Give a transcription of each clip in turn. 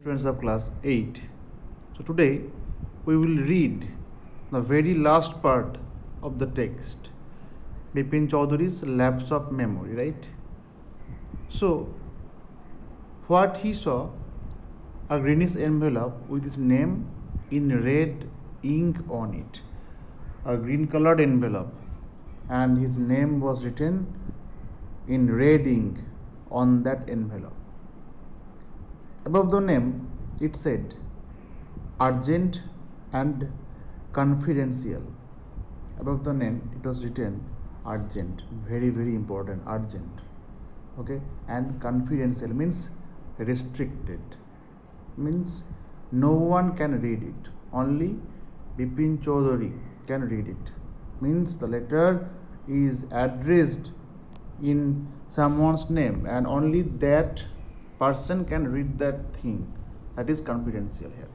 Students of class 8. So today we will read the very last part of the text, Bipin Chaudhary's Lapse of Memory, right? So what he saw, a greenish envelope with his name in red ink on it, a green colored envelope, and his name was written in red ink on that envelope. Above the name, it said urgent and confidential. Above the name, it was written urgent, very, very important, urgent. Okay, and confidential means restricted, means no one can read it, only Bipin Chaudhary can read it. Means the letter is addressed in someone's name and only that person can read that thing. That is confidential here.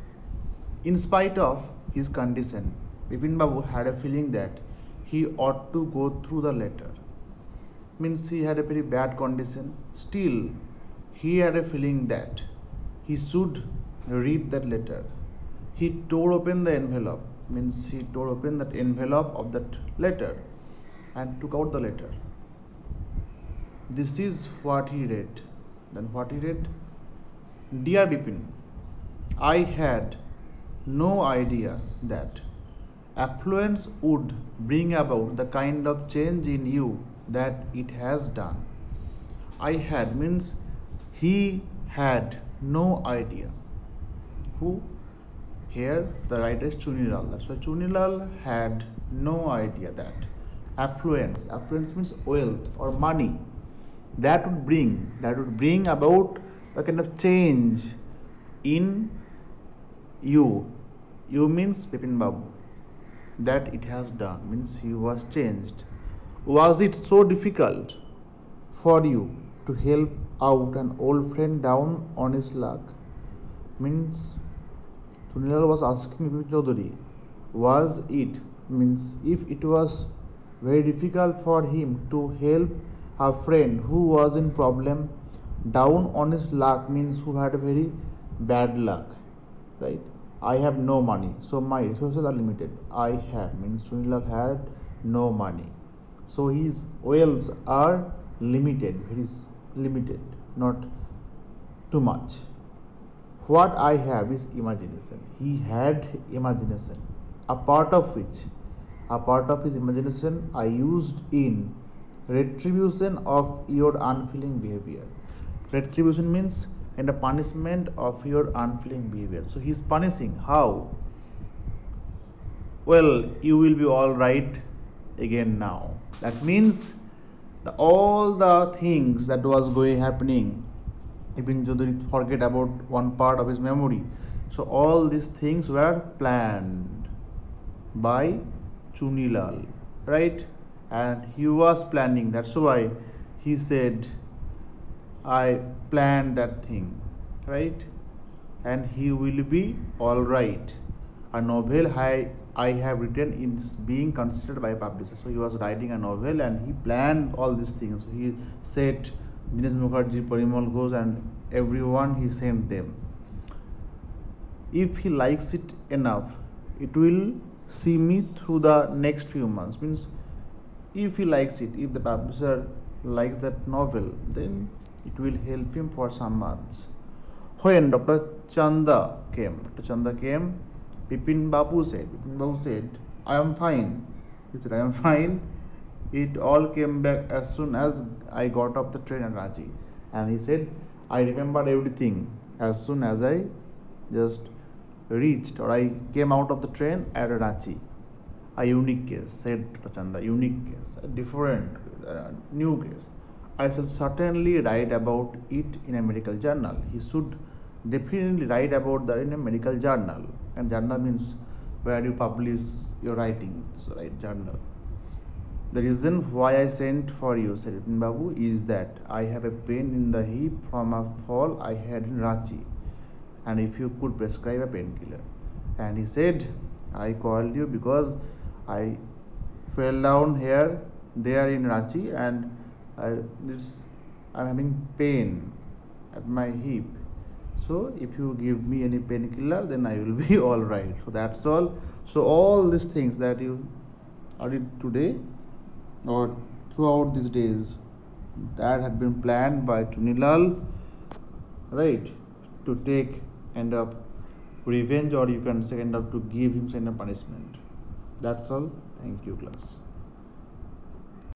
In spite of his condition, Bipin Babu had a feeling that he ought to go through the letter. Means he had a very bad condition. Still, he had a feeling that he should read that letter. He tore open the envelope. Means he tore open that envelope of that letter and took out the letter. This is what he read. Then what he read? Dear Bipin, I had no idea that affluence would bring about the kind of change in you that it has done. I had means he had no idea. Who? Here the writer is Chunilal. That's why Chunilal had no idea that affluence means wealth or money, that would bring about the kind of change in you. You means Bipin Babu. That it has done means he was changed. Was it so difficult for you to help out an old friend down on his luck? Means Chunilal was asking Bipin Chaudhary, was it means if it was very difficult for him to help a friend who was in problem down on his luck, means who had a very bad luck, right? I have no money, so my resources are limited. I have means Chunilal had no money, so his wealth are limited, very limited, not too much. What I have is imagination. He had imagination, a part of his imagination I used in retribution of your unfeeling behavior. Retribution means and a punishment of your unfeeling behavior. So he is punishing. How? Well, you will be all right again now. That means all the things that was happening, Ibn Chaudhary forget about one part of his memory. So all these things were planned by Chunilal, right? And he was planning. That's why he said, I planned that thing, right? And he will be all right. A novel I have written is being considered by a publisher. So he was writing a novel and he planned all these things. So he said Dinesh Mukherjee, Parimal Ghosh and everyone, he sent them. If he likes it enough, it will see me through the next few months. Means if he likes it, if the publisher likes that novel, then it will help him for some months. When Dr. Chanda came, Bipin Babu said, I am fine. He said, I am fine. It all came back as soon as I got off the train at Ranchi. And he said, I remembered everything as soon as I just reached or I came out of the train at Ranchi. A unique case, said Dr. Chanda, unique case, a different, new case. I shall certainly write about it in a medical journal. He should definitely write about that in a medical journal. And journal means where you publish your writings, right? Journal. The reason why I sent for you, said Bipin Babu, is that I have a pain in the hip from a fall I had in Ranchi. And if you could prescribe a painkiller. And he said, I called you because I fell down there in Ranchi and I'm having pain at my hip. So if you give me any painkiller, then I will be all right. So that's all. So all these things that you did today or throughout these days, that had been planned by Tunilal, right, to take end up revenge, or you can say end up to give him kind of punishment. That's all. Thank you, class.